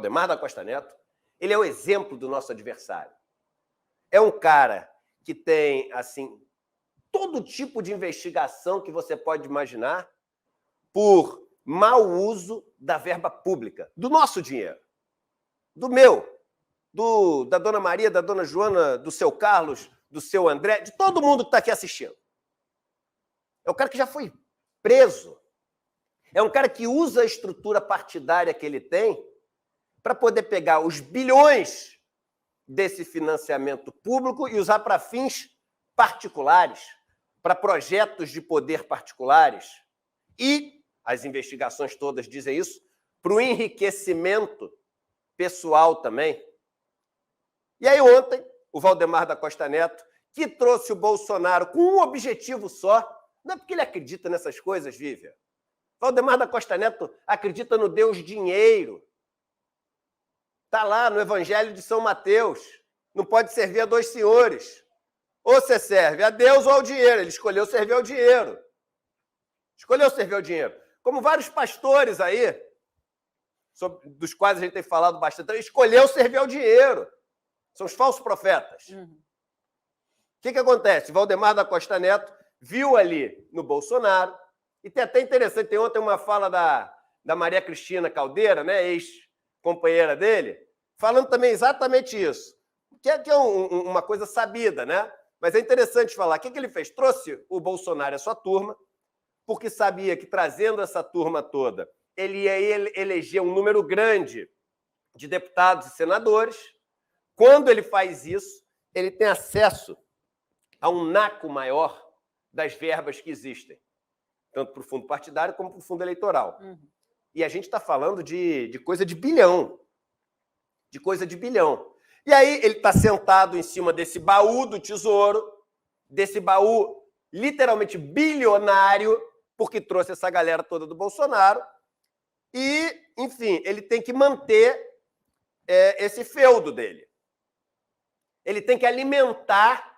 Valdemar da Costa Neto, ele é o exemplo do nosso adversário. É um cara que tem, assim, todo tipo de investigação que você pode imaginar por mau uso da verba pública, do nosso dinheiro, do meu, da dona Maria, da dona Joana, do seu Carlos, do seu André, de todo mundo que está aqui assistindo. É um cara que já foi preso. É um cara que usa a estrutura partidária que ele tem para poder pegar os bilhões desse financiamento público e usar para fins particulares, para projetos de poder particulares. E as investigações todas dizem isso, para o enriquecimento pessoal também. E aí ontem, o Valdemar da Costa Neto, que trouxe o Bolsonaro com um objetivo só, não é porque ele acredita nessas coisas, Vivian. Valdemar da Costa Neto acredita no Deus dinheiro. Está lá no Evangelho de São Mateus. Não pode servir a dois senhores. Ou você serve a Deus ou ao dinheiro. Ele escolheu servir ao dinheiro. Escolheu servir ao dinheiro. Como vários pastores aí, dos quais a gente tem falado bastante, escolheu servir ao dinheiro. São os falsos profetas. O que acontece? Valdemar da Costa Neto viu ali no Bolsonaro, e tem até interessante, tem ontem uma fala da Maria Cristina Caldeira, né, ex-companheira dele, falando também exatamente isso, que é uma coisa sabida, né? Mas é interessante falar. O que ele fez? Trouxe o Bolsonaro e a sua turma, porque sabia que trazendo essa turma toda, ele ia eleger um número grande de deputados e senadores. Quando ele faz isso, ele tem acesso a um naco maior das verbas que existem, tanto para o fundo partidário como para o fundo eleitoral. E a gente está falando de coisa de bilhão. De coisa de bilhão. E aí ele está sentado em cima desse baú do tesouro, desse baú literalmente bilionário, porque trouxe essa galera toda do Bolsonaro. E, enfim, ele tem que manter esse feudo dele. Ele tem que alimentar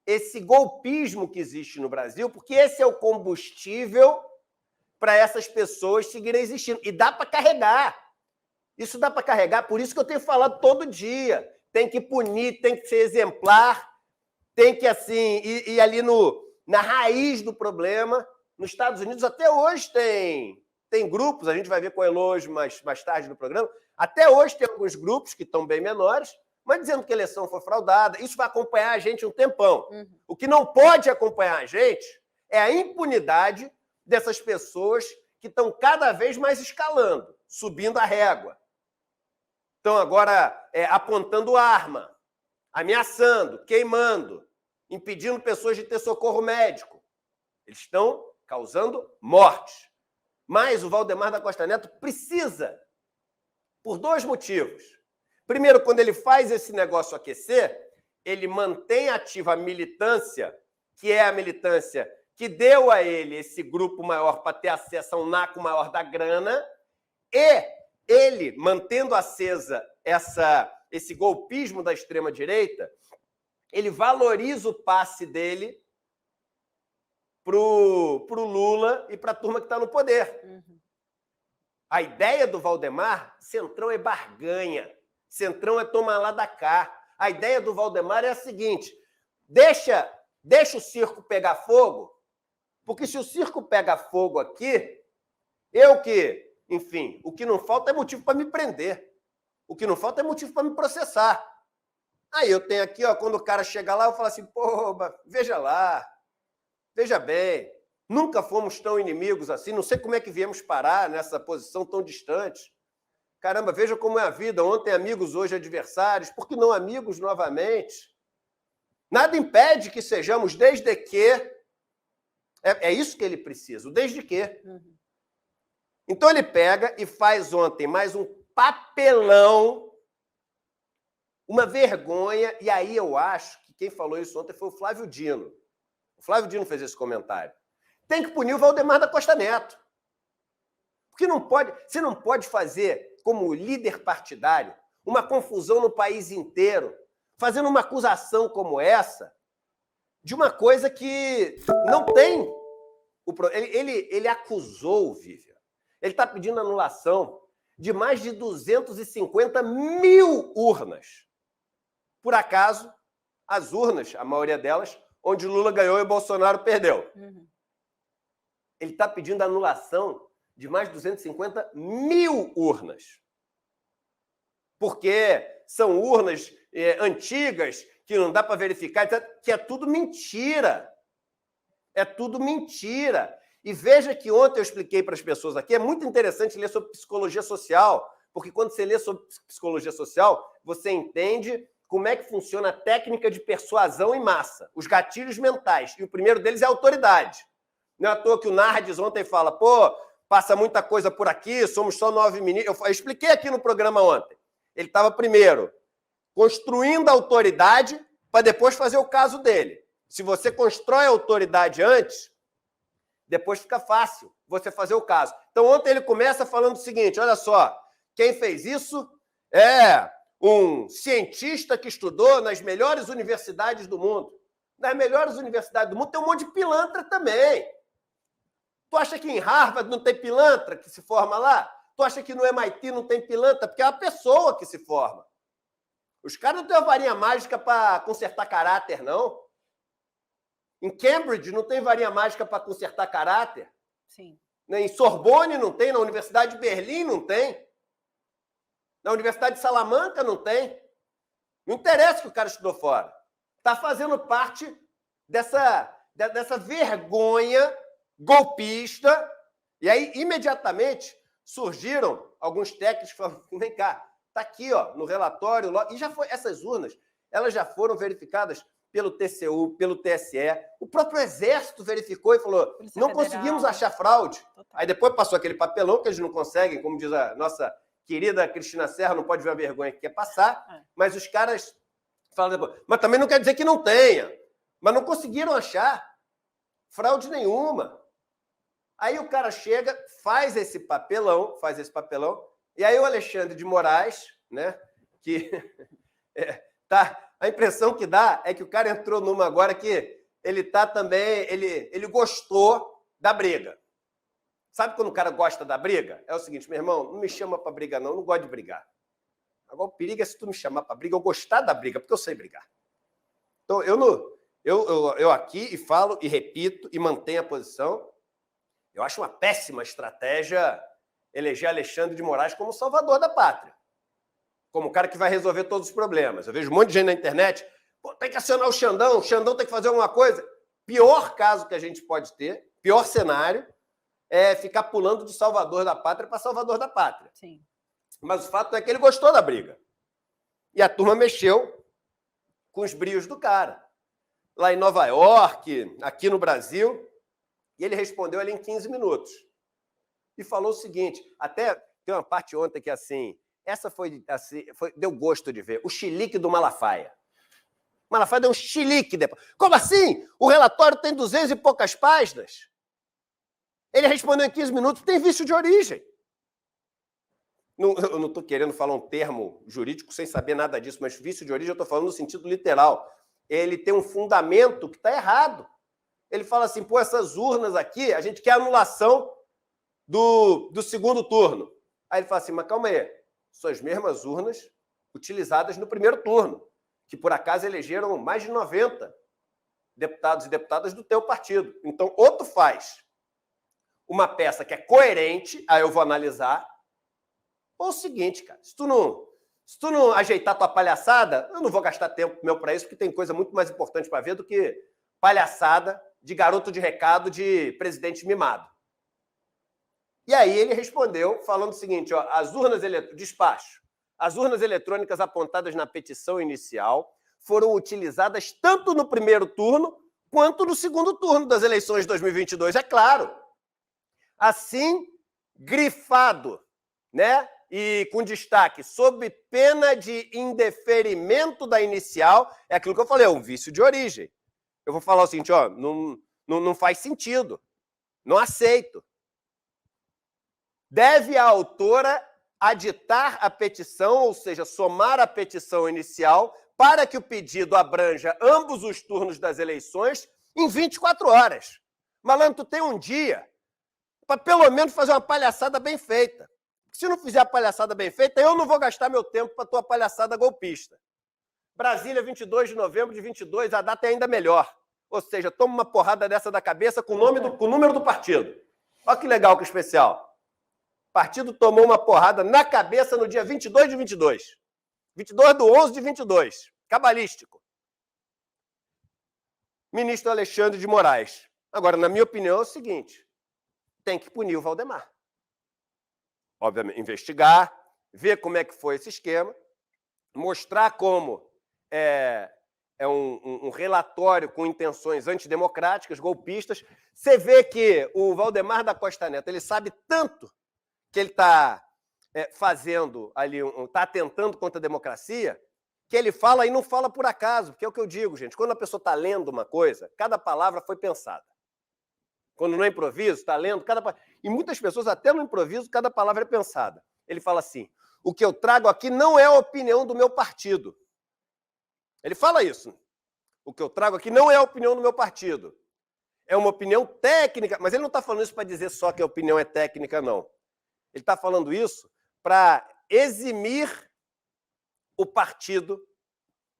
esse golpismo que existe no Brasil, porque esse é o combustível para essas pessoas seguirem existindo. E dá para carregar. Isso dá para carregar, por isso que eu tenho falado todo dia. Tem que punir, tem que ser exemplar, tem que, assim, ir ali na raiz do problema. Nos Estados Unidos, até hoje, tem grupos, a gente vai ver com o Elogio mais tarde no programa, até hoje tem alguns grupos que estão bem menores, mas dizendo que a eleição foi fraudada. Isso vai acompanhar a gente um tempão. O que não pode acompanhar a gente é a impunidade dessas pessoas que estão cada vez mais escalando, subindo a régua. Estão agora apontando arma, ameaçando, queimando, impedindo pessoas de ter socorro médico. Eles estão causando mortes. Mas o Valdemar da Costa Neto precisa, por dois motivos. Primeiro, quando ele faz esse negócio aquecer, ele mantém ativa a militância, que é a militância que deu a ele esse grupo maior para ter acesso a um naco maior da grana, e ele, mantendo acesa esse golpismo da extrema-direita, ele valoriza o passe dele pro Lula e para a turma que está no poder. A ideia do Valdemar, Centrão é barganha. Centrão é tomar lá da cá. A ideia do Valdemar é a seguinte: deixa o circo pegar fogo, porque se o circo pega fogo aqui, enfim, o que não falta é motivo para me prender. O que não falta é motivo para me processar. Aí eu tenho aqui, ó, quando o cara chega lá, eu falo assim, pô, veja lá, veja bem, nunca fomos tão inimigos assim, não sei como é que viemos parar nessa posição tão distante. Caramba, veja como é a vida, ontem amigos, hoje adversários, por que não amigos novamente? Nada impede que sejamos desde que... É isso que ele precisa, o desde que. Então ele pega e faz ontem mais um papelão, uma vergonha, e aí eu acho que quem falou isso ontem foi o Flávio Dino. O Flávio Dino fez esse comentário. Tem que punir o Valdemar da Costa Neto. Porque você não pode fazer, como líder partidário, uma confusão no país inteiro, fazendo uma acusação como essa, de uma coisa que não tem... Ele acusou, Vivian. Ele está pedindo anulação de mais de 250 mil urnas. Por acaso, as urnas, a maioria delas, onde Lula ganhou e Bolsonaro perdeu. Ele está pedindo anulação de mais de 250 mil urnas. Porque são urnas antigas, que não dá para verificar, que é tudo mentira. É tudo mentira. E veja que ontem eu expliquei para as pessoas aqui, é muito interessante ler sobre psicologia social, porque quando você lê sobre psicologia social, você entende como é que funciona a técnica de persuasão em massa, os gatilhos mentais. E o primeiro deles é a autoridade. Não é à toa que o Nardes ontem fala, pô, passa muita coisa por aqui, somos só 9 ministros. Eu expliquei aqui no programa ontem. Ele estava primeiro construindo a autoridade para depois fazer o caso dele. Se você constrói a autoridade antes, depois fica fácil você fazer o caso. Então, ontem ele começa falando o seguinte, olha só, quem fez isso é um cientista que estudou nas melhores universidades do mundo. Nas melhores universidades do mundo tem um monte de pilantra também. Tu acha que em Harvard não tem pilantra que se forma lá? Tu acha que no MIT não tem pilantra? Porque é a pessoa que se forma. Os caras não têm uma varinha mágica para consertar caráter, não. Em Cambridge não tem varinha mágica para consertar caráter. Sim. Em Sorbonne não tem, na Universidade de Berlim não tem. Na Universidade de Salamanca não tem. Não interessa que o cara estudou fora. Está fazendo parte dessa vergonha golpista. E aí, imediatamente, surgiram alguns técnicos falando, vem cá, está aqui ó, no relatório, e já foi, essas urnas, elas já foram verificadas pelo TCU, pelo TSE, o próprio Exército verificou e falou, Polícia não Federal, conseguimos achar fraude. Total. Aí depois passou aquele papelão que eles não conseguem, como diz a nossa querida Cristina Serra, não pode ver a vergonha que quer passar, mas os caras falam depois, mas também não quer dizer que não tenha, mas não conseguiram achar fraude nenhuma. Aí o cara chega, faz esse papelão, e aí o Alexandre de Moraes, né, que a impressão que dá é que o cara entrou numa agora que ele tá também, ele gostou da briga. Sabe quando o cara gosta da briga? É o seguinte, meu irmão, não me chama para briga não, eu não gosto de brigar. Agora o perigo é se tu me chamar para briga, eu gostar da briga, porque eu sei brigar. Então eu aqui e falo e repito e mantenho a posição. Eu acho uma péssima estratégia eleger Alexandre de Moraes como salvador da pátria. Como o cara que vai resolver todos os problemas. Eu vejo um monte de gente na internet, pô, tem que acionar o Xandão tem que fazer alguma coisa. Pior caso que a gente pode ter, pior cenário, é ficar pulando de salvador da pátria para salvador da pátria. Sim. Mas o fato é que ele gostou da briga. E a turma mexeu com os brios do cara. Lá em Nova York, aqui no Brasil, e ele respondeu ali em 15 minutos. E falou o seguinte, até tem uma parte ontem que assim, essa foi deu gosto de ver, o chilique do Malafaia. O Malafaia deu um chilique depois. Como assim? O relatório tem 200 e poucas páginas. Ele respondeu em 15 minutos, tem vício de origem. Eu não estou querendo falar um termo jurídico sem saber nada disso, mas vício de origem eu estou falando no sentido literal. Ele tem um fundamento que está errado. Ele fala assim, pô, essas urnas aqui, a gente quer anulação do segundo turno. Aí ele fala assim, mas calma aí, são as mesmas urnas utilizadas no primeiro turno, que por acaso elegeram mais de 90 deputados e deputadas do teu partido. Então, ou tu faz uma peça que é coerente, aí eu vou analisar, ou o seguinte, cara, se tu não ajeitar tua palhaçada, eu não vou gastar tempo meu para isso, porque tem coisa muito mais importante para ver do que palhaçada de garoto de recado de presidente mimado. E aí ele respondeu falando o seguinte, ó, despacho, as urnas eletrônicas apontadas na petição inicial foram utilizadas tanto no primeiro turno quanto no segundo turno das eleições de 2022, é claro. Assim, grifado, né? E com destaque, sob pena de indeferimento da inicial, é aquilo que eu falei, é um vício de origem. Eu vou falar o seguinte, ó, não faz sentido, não aceito. Deve a autora aditar a petição, ou seja, somar a petição inicial, para que o pedido abranja ambos os turnos das eleições em 24 horas. Malandro, tu tem um dia para pelo menos fazer uma palhaçada bem feita. Se não fizer a palhaçada bem feita, eu não vou gastar meu tempo para a tua palhaçada golpista. Brasília, 22 de novembro de 22, a data é ainda melhor. Ou seja, toma uma porrada dessa da cabeça com o número do partido. Olha que legal, que especial. O partido tomou uma porrada na cabeça no dia 22 de 22. 22 do 11 de 22. Cabalístico. Ministro Alexandre de Moraes. Agora, na minha opinião, é o seguinte. Tem que punir o Valdemar. Obviamente, investigar, ver como é que foi esse esquema, mostrar como é um relatório com intenções antidemocráticas, golpistas. Você vê que o Valdemar da Costa Neto, ele sabe tanto que ele está fazendo ali, está atentando contra a democracia, que ele fala e não fala por acaso, porque é o que eu digo, gente, quando a pessoa está lendo uma coisa, cada palavra foi pensada. Quando no improviso, está lendo, e muitas pessoas, até no improviso, cada palavra é pensada. Ele fala assim, o que eu trago aqui não é a opinião do meu partido. Ele fala isso. O que eu trago aqui não é a opinião do meu partido. É uma opinião técnica, mas ele não está falando isso para dizer só que a opinião é técnica, não. Ele está falando isso para eximir o partido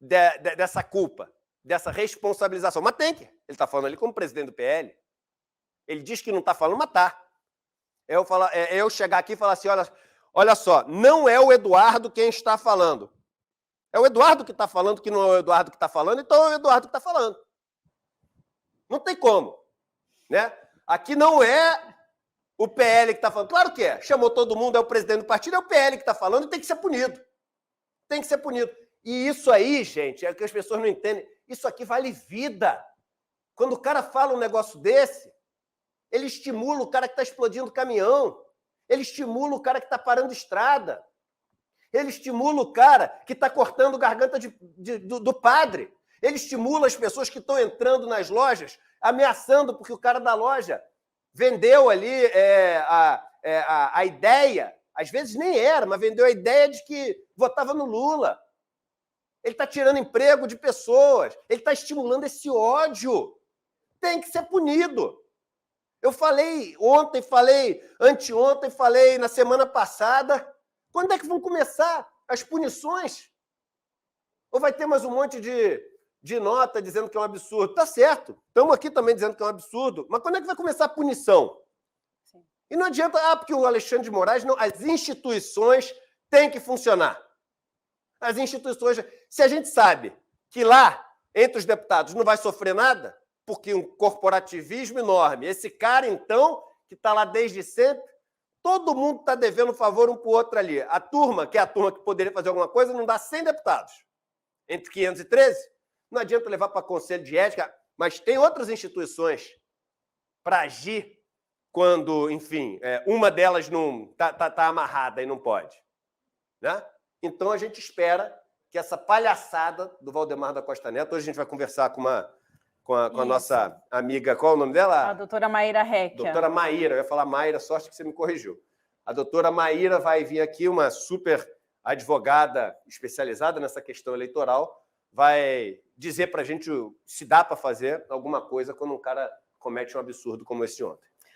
dessa culpa, dessa responsabilização. Mas tem que. Ele está falando ali como presidente do PL. Ele diz que não está falando, mas está. Eu chegar aqui e falar assim, olha só, não é o Eduardo quem está falando. É o Eduardo que está falando que não é o Eduardo que está falando, então é o Eduardo que está falando. Não tem como. Né? Aqui não é o PL que está falando. Claro que é. Chamou todo mundo, é o presidente do partido, é o PL que está falando e tem que ser punido. Tem que ser punido. E isso aí, gente, é que as pessoas não entendem. Isso aqui vale vida. Quando o cara fala um negócio desse, ele estimula o cara que está explodindo o caminhão. Ele estimula o cara que está parando estrada. Ele estimula o cara que está cortando garganta do padre. Ele estimula as pessoas que estão entrando nas lojas, ameaçando, porque o cara da loja vendeu ali a ideia, às vezes nem era, mas vendeu a ideia de que votava no Lula. Ele está tirando emprego de pessoas, ele está estimulando esse ódio. Tem que ser punido. Eu falei ontem, falei anteontem, falei na semana passada. Quando é que vão começar as punições? Ou vai ter mais um monte de nota dizendo que é um absurdo? Tá certo, estamos aqui também dizendo que é um absurdo, mas quando é que vai começar a punição? Sim. E não adianta, porque o Alexandre de Moraes, não, as instituições têm que funcionar. As instituições, se a gente sabe que lá, entre os deputados, não vai sofrer nada, porque um corporativismo enorme, esse cara, então, que está lá desde sempre, todo mundo está devendo favor um para o outro ali. A turma, que é a turma que poderia fazer alguma coisa, não dá 100 deputados. Entre 513, não adianta levar para conselho de ética, mas tem outras instituições para agir quando, enfim, uma delas não está amarrada e não pode. Né? Então, a gente espera que essa palhaçada do Valdemar da Costa Neto, hoje a gente vai conversar com a nossa amiga, qual é o nome dela? A doutora Maíra Recchia. Doutora Maíra, eu ia falar Maíra, sorte que você me corrigiu. A doutora Maíra vai vir aqui, uma super advogada especializada nessa questão eleitoral, vai dizer para a gente se dá para fazer alguma coisa quando um cara comete um absurdo como esse ontem.